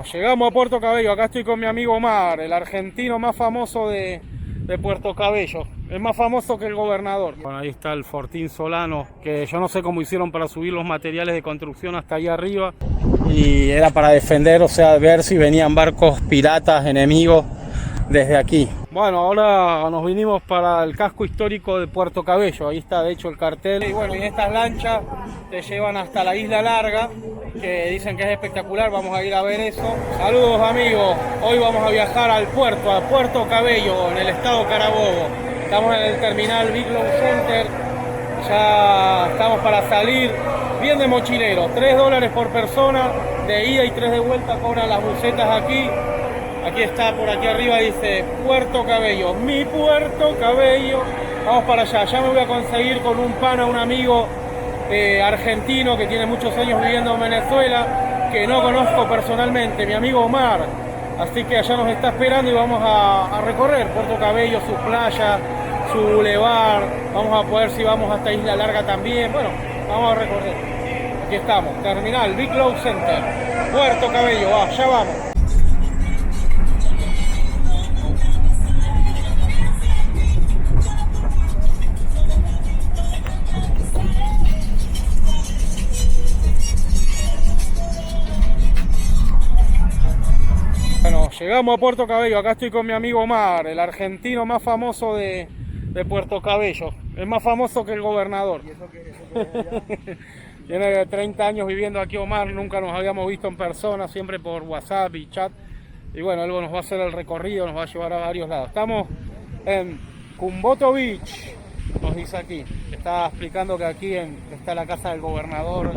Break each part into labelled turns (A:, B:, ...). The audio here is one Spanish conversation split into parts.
A: Llegamos a Puerto Cabello, acá estoy con mi amigo Omar, el argentino más famoso de Puerto Cabello. Es más famoso que el gobernador. Bueno, ahí está el Fortín Solano, que yo no sé cómo hicieron para subir los materiales de construcción hasta ahí arriba. Y era para defender, o sea, ver si venían barcos piratas, enemigos, desde aquí. Bueno, ahora nos vinimos para el casco histórico de Puerto Cabello. Ahí está, de hecho, el cartel. Y bueno, y estas lanchas te llevan hasta la Isla Larga, que dicen que es espectacular. Vamos a ir a ver eso. Saludos, amigos. Hoy vamos a viajar al puerto, a Puerto Cabello, en el estado Carabobo. Estamos en el terminal Biglow Center. Ya estamos para salir. Bien de mochilero, $3 por persona, de ida y 3 de vuelta. Cobran las bucetas aquí. Aquí está, por aquí arriba dice Puerto Cabello, mi Puerto Cabello. Vamos para allá, ya me voy a conseguir con un pana, un amigo argentino que tiene muchos años viviendo en Venezuela, que no conozco personalmente, mi amigo Omar. Así que allá nos está esperando y vamos a recorrer Puerto Cabello, su playa, su bulevar. Vamos a poder, si vamos hasta Isla Larga también. Bueno, vamos a recorrer. Aquí estamos, terminal Biglow Center, Puerto Cabello, allá vamos. Bueno, llegamos a Puerto Cabello, acá estoy con mi amigo Omar, el argentino más famoso de Puerto Cabello. Es más famoso que el gobernador. ¿Y eso qué Tiene 30 años viviendo aquí Omar, nunca nos habíamos visto en persona, siempre por WhatsApp y chat. Y bueno, él nos va a hacer el recorrido, nos va a llevar a varios lados. Estamos en Cumboto Beach, nos dice aquí. Está explicando que aquí está la casa del gobernador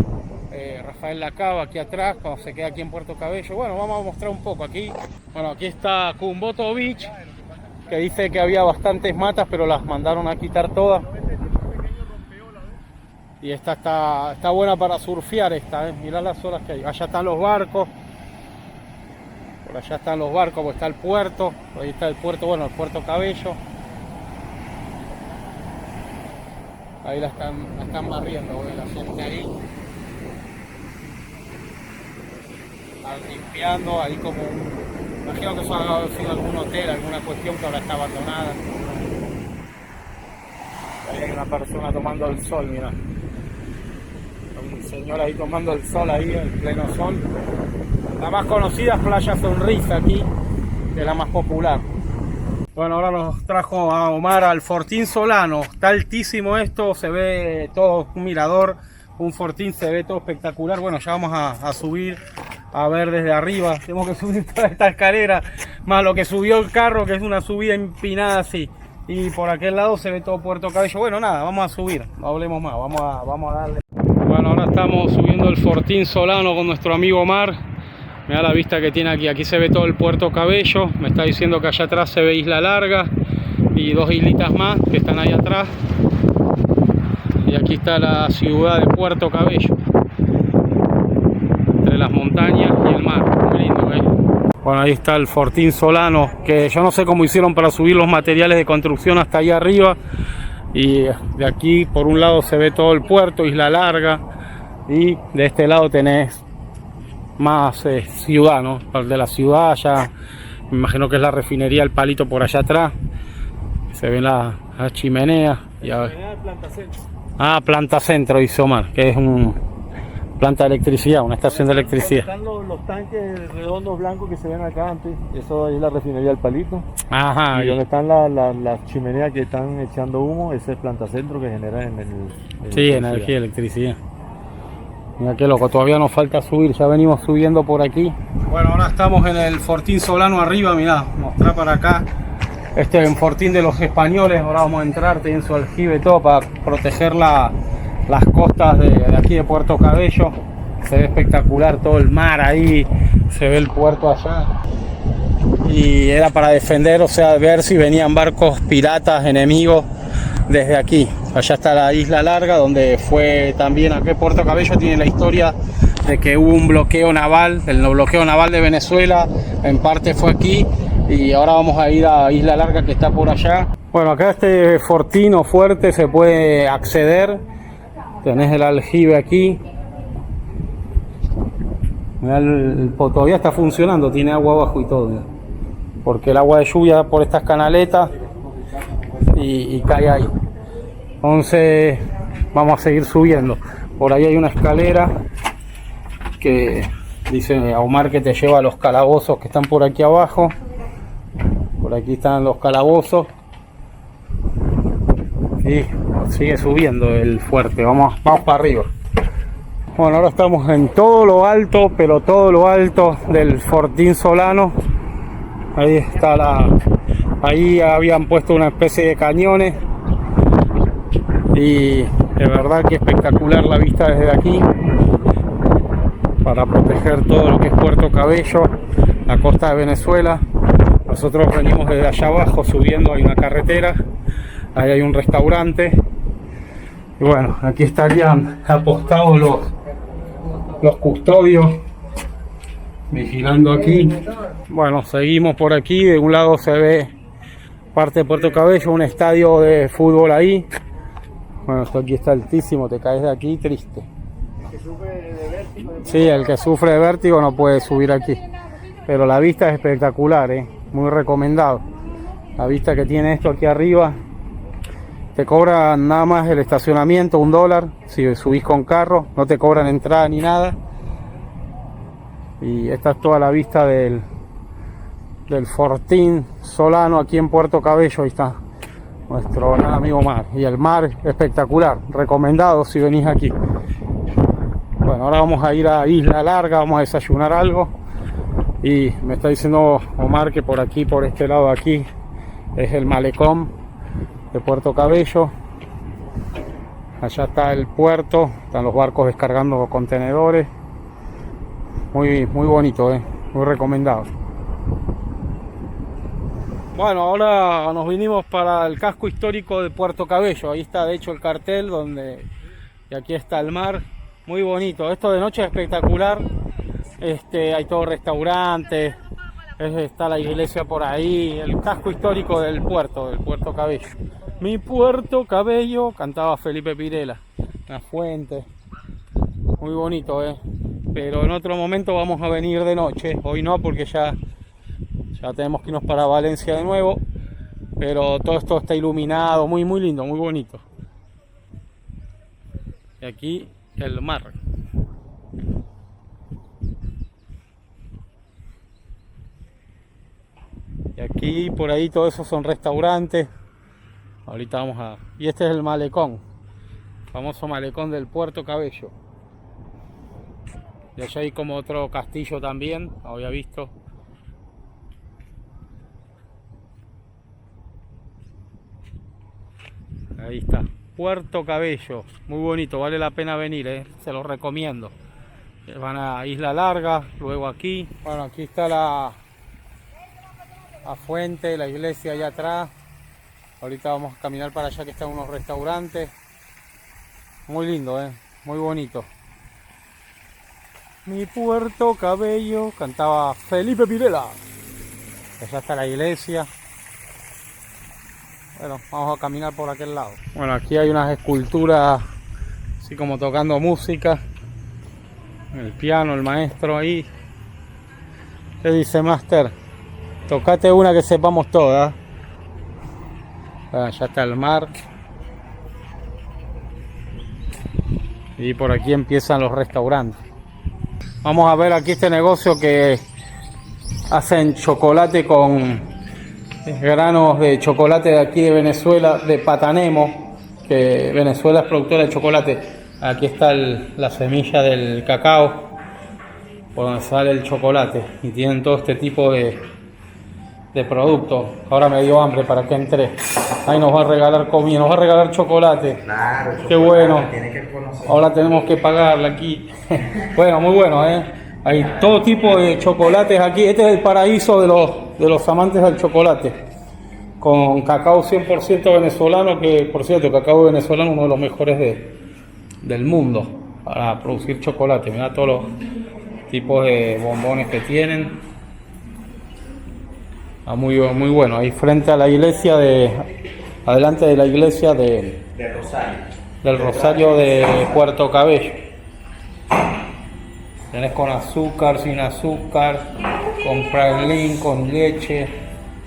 A: Rafael Lacaba, aquí atrás, cuando se queda aquí en Puerto Cabello. Bueno, vamos a mostrar un poco aquí. Bueno, aquí está Cumboto Beach, que dice que había bastantes matas, pero las mandaron a quitar todas. Y esta está buena para surfear esta, mirá las olas que hay. Allá están los barcos. Por allá están los barcos, pues está el puerto. Ahí está el puerto, bueno, el Puerto Cabello. Ahí la están barriendo, la gente ahí. Están limpiando, ahí como imagino que eso ha sido algún hotel, alguna cuestión que ahora está abandonada. Ahí hay una persona tomando el sol, mira. Un señor ahí tomando el sol ahí, en pleno sol. La más conocida es Playa Sonrisa aquí, que es la más popular. Bueno, ahora nos trajo a Omar al Fortín Solano. Está altísimo esto, se ve todo un mirador, un fortín, se ve todo espectacular. Bueno, ya vamos a subir a ver desde arriba. Tenemos que subir toda esta escalera, más lo que subió el carro, que es una subida empinada así. Y por aquel lado se ve todo Puerto Cabello. Bueno, nada, vamos a subir, no hablemos más, vamos a darle. Bueno, ahora estamos subiendo el Fortín Solano con nuestro amigo Omar. Mirá la vista que tiene aquí, aquí se ve todo el Puerto Cabello. Me está diciendo que allá atrás se ve Isla Larga y dos islitas más que están ahí atrás. Y aquí está la ciudad de Puerto Cabello, entre las montañas y el mar. Muy lindo, Bueno, ahí está el Fortín Solano, que yo no sé cómo hicieron para subir los materiales de construcción hasta allá arriba. Y de aquí por un lado se ve todo el puerto, Isla Larga, y de este lado tenés más ciudad, ¿no? De la ciudad ya, me imagino que es la refinería El Palito por allá atrás. Se ven las chimeneas. Planta Centro, dice Omar, que es un planta de electricidad, una estación de electricidad.
B: Están los tanques redondos blancos que se ven acá antes, eso es la refinería El Palito.
A: Ajá.
B: Y donde están las chimeneas que están echando humo, ese es Planta Centro que genera
A: energía y electricidad. Mira qué loco, todavía nos falta subir, ya venimos subiendo por aquí. Bueno, ahora estamos en el Fortín Solano arriba, mirá, mostrar para acá. Este es un fortín de los españoles, ahora vamos a entrar, tienen su aljibe y todo para proteger las costas de aquí de Puerto Cabello. Se ve espectacular todo el mar ahí, se ve el puerto allá. Y era para defender, o sea, ver si venían barcos piratas, enemigos, desde aquí. Allá está la Isla Larga, donde fue también aquí Puerto Cabello, tiene la historia de que hubo un bloqueo naval, el bloqueo naval de Venezuela, en parte fue aquí. Y ahora vamos a ir a Isla Larga, que está por allá. Bueno, acá este fortín o fuerte se puede acceder. Tenés el aljibe aquí. Mirá, todavía está funcionando, tiene agua abajo y todo, mirá. Porque el agua de lluvia por estas canaletas y cae ahí. Entonces vamos a seguir subiendo. Por ahí hay una escalera que dice a Omar que te lleva a los calabozos que están por aquí abajo. Por aquí están los calabozos. Y sigue subiendo el fuerte. Vamos para arriba. Bueno, ahora estamos en todo lo alto, pero todo lo alto del Fortín Solano. Ahí está ahí habían puesto una especie de cañones. Y de verdad que espectacular la vista desde aquí. Para proteger todo lo que es Puerto Cabello, la costa de Venezuela. Nosotros venimos desde allá abajo subiendo, hay una carretera, ahí hay un restaurante. Y bueno, aquí estarían apostados los custodios vigilando aquí. Bueno, seguimos por aquí. De un lado se ve parte de Puerto Cabello, un estadio de fútbol ahí. Bueno, esto aquí está altísimo, te caes de aquí triste. Sí, el que sufre de vértigo no puede subir aquí. Pero la vista es espectacular, muy recomendado. La vista que tiene esto aquí arriba. Te cobran nada más el estacionamiento, $1. Si subís con carro, no te cobran entrada ni nada. Y esta es toda la vista del Fortín Solano aquí en Puerto Cabello. Ahí está nuestro gran amigo Mar. Y el mar espectacular, recomendado si venís aquí. Bueno, ahora vamos a ir a Isla Larga, vamos a desayunar algo. Y me está diciendo Omar que por aquí, por este lado de aquí, es el malecón de Puerto Cabello. Allá está el puerto, están los barcos descargando contenedores. Muy bonito, muy recomendado. Bueno, ahora nos vinimos para el casco histórico de Puerto Cabello. Ahí está de hecho el cartel y aquí está el mar. Muy bonito, esto de noche es espectacular. Hay todo restaurantes, está la iglesia por ahí, el casco histórico del Puerto Cabello. Mi Puerto Cabello, cantaba Felipe Pirela, una fuente, muy bonito, pero en otro momento vamos a venir de noche, hoy no porque ya tenemos que irnos para Valencia de nuevo, pero todo esto está iluminado, muy lindo, muy bonito. Y aquí el mar. Y aquí por ahí todo eso son restaurantes. Ahorita vamos a... Y este es el malecón, famoso malecón del Puerto Cabello. Y allá hay como otro castillo también, había visto. Ahí está, Puerto Cabello, muy bonito, vale la pena venir, se los recomiendo. Van a Isla Larga, luego aquí. Bueno, aquí está la fuente, la iglesia allá atrás. Ahorita vamos a caminar para allá que están unos restaurantes. Muy lindo, muy bonito. Mi Puerto Cabello, cantaba Felipe Pirela. Allá está la iglesia. Bueno, vamos a caminar por aquel lado. Bueno, aquí hay unas esculturas así como tocando música. El piano, el maestro ahí. ¿Qué dice, Master? Tocate una que sepamos todas. Ya está el mar. Y por aquí empiezan los restaurantes. Vamos a ver aquí este negocio que hacen chocolate con granos de chocolate de aquí de Venezuela, de Patanemo, que Venezuela es productora de chocolate. Aquí está la semilla del cacao, por donde sale el chocolate, y tienen todo este tipo de productos. Ahora me dio hambre para que entré. Ahí nos va a regalar comida, nos va a regalar chocolate. Claro, qué bueno. Ahora tenemos que pagarle aquí. Bueno, muy bueno, Hay todo tipo de chocolates aquí. Este es el paraíso de los amantes del chocolate. Con cacao 100% venezolano, que por cierto, el cacao venezolano es uno de los mejores del mundo para producir chocolate. Mira todos los tipos de bombones que tienen. Muy bueno. Ahí frente a la iglesia adelante de la iglesia del Rosario de Puerto Cabello. Tenés con azúcar, sin azúcar, con praline, con leche,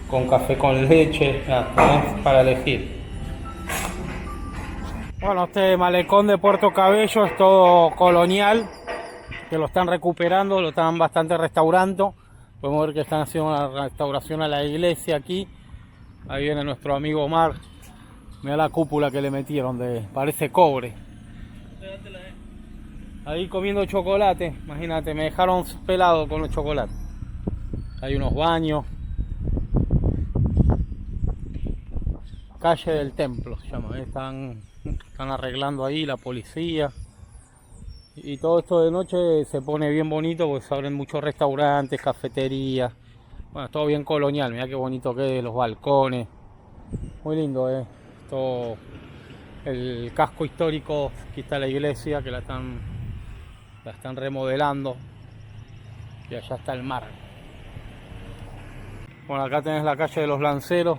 A: con café con leche, nada, tenés para elegir. Bueno, este malecón de Puerto Cabello es todo colonial, que lo están recuperando, lo están bastante restaurando. Podemos ver que están haciendo una restauración a la iglesia aquí. Ahí viene nuestro amigo Omar. Mira la cúpula que le metieron, parece cobre. Ahí comiendo chocolate, imagínate, me dejaron pelado con los chocolates. Hay unos baños. Calle del Templo se llama, están arreglando ahí la policía. Y todo esto de noche se pone bien bonito porque se abren muchos restaurantes, cafeterías. Bueno, todo bien colonial, mira qué bonito que es, los balcones. Muy lindo, todo el casco histórico. Aquí está la iglesia que la están remodelando. Y allá está el mar. Bueno, acá tenés la calle de los Lanceros.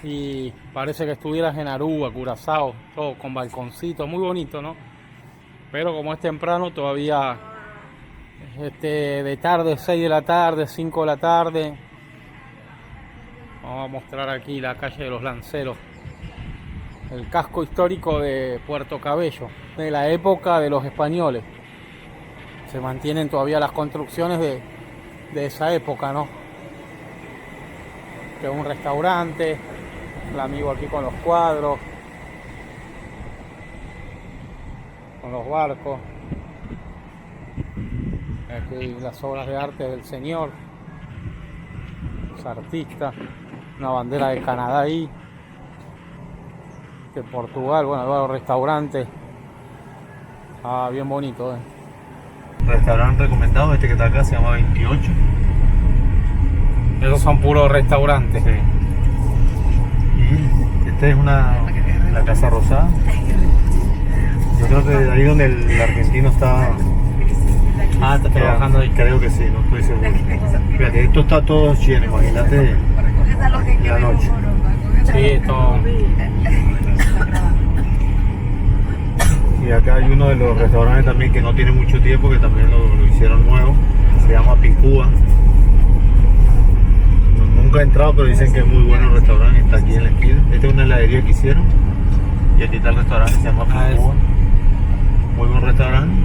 A: Y parece que estuvieras en Aruba, Curazao, todo con balconcitos, muy bonito, ¿no? Pero como es temprano, todavía de tarde, 6 de la tarde, 5 de la tarde. Vamos a mostrar aquí la calle de los Lanceros, el casco histórico de Puerto Cabello, de la época de los españoles. Se mantienen todavía las construcciones de esa época, ¿no? Que es un restaurante. El amigo aquí con los cuadros, con los barcos. Aquí las obras de arte del señor, los artistas, una bandera de Canadá ahí, de Portugal, bueno, los restaurantes. Bien bonito,
B: Restaurante recomendado, este que está acá se llama 28.
A: Esos son puros restaurantes.
B: Sí. Y esta es la Casa Rosada. Yo creo que ahí donde el argentino está.
A: Está trabajando ahí.
B: Creo que sí, no estoy seguro. Fíjate, esto está todo lleno, imagínate la noche.
A: Sí, todo.
B: Y acá hay uno de los restaurantes también que no tiene mucho tiempo, que también lo hicieron nuevo. Se llama Picúa. Nunca he entrado, pero dicen que es muy bueno el restaurante, está aquí en la esquina. Esta es una heladería que hicieron. Y aquí está el restaurante, se llama Picúa. Muy buen restaurante.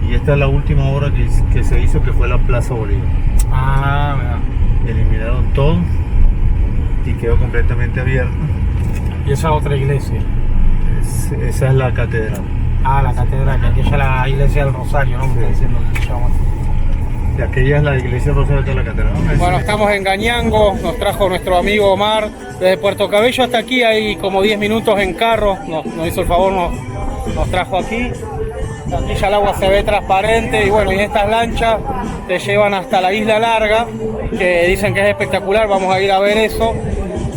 B: Y esta es la última obra que se hizo, que fue la Plaza Bolívar.
A: Mira.
B: Eliminaron todo y quedó completamente abierta.
A: Y esa otra iglesia.
B: Esa es la catedral.
A: La catedral, que aquella es la iglesia del Rosario, ¿no?
B: Sí. Y aquella es la iglesia Rosario de la catedral.
A: Bueno, estamos en Gañango, nos trajo nuestro amigo Omar desde Puerto Cabello hasta aquí, hay como 10 minutos en carro, nos hizo el favor, nos trajo aquí. Aquí ya el agua se ve transparente y bueno, y estas lanchas te llevan hasta la Isla Larga, que dicen que es espectacular, vamos a ir a ver eso.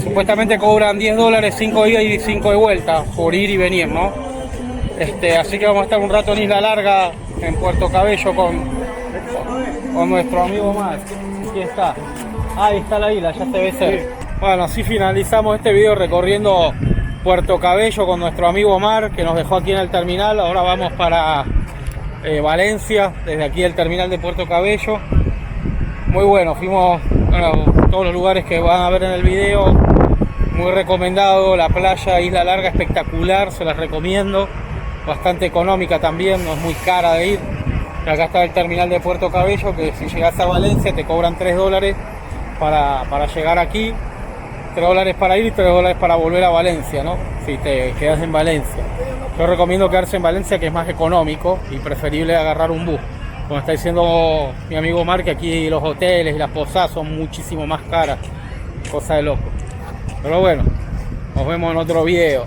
A: Supuestamente cobran $10, 5 ida y 5 de vuelta, por ir y venir, ¿no? Así que vamos a estar un rato en Isla Larga, en Puerto Cabello, con nuestro amigo Omar. Aquí está. Ahí está la isla, ya se ve cerca. Bueno, así finalizamos este video recorriendo Puerto Cabello con nuestro amigo Omar, que nos dejó aquí en el terminal. Ahora vamos para Valencia, desde aquí el terminal de Puerto Cabello. Muy bueno, fuimos a todos los lugares que van a ver en el video. Muy recomendado, la playa Isla Larga espectacular, se las recomiendo. Bastante económica también, no es muy cara de ir. Y acá está el terminal de Puerto Cabello, que si llegas a Valencia te cobran $3 para llegar aquí. $3 para ir y $3 para volver a Valencia, ¿no? Si te quedas en Valencia. Yo recomiendo quedarse en Valencia, que es más económico y preferible agarrar un bus. Como está diciendo mi amigo Omar, que aquí los hoteles y las posadas son muchísimo más caras. Cosa de loco. Pero bueno, nos vemos en otro video.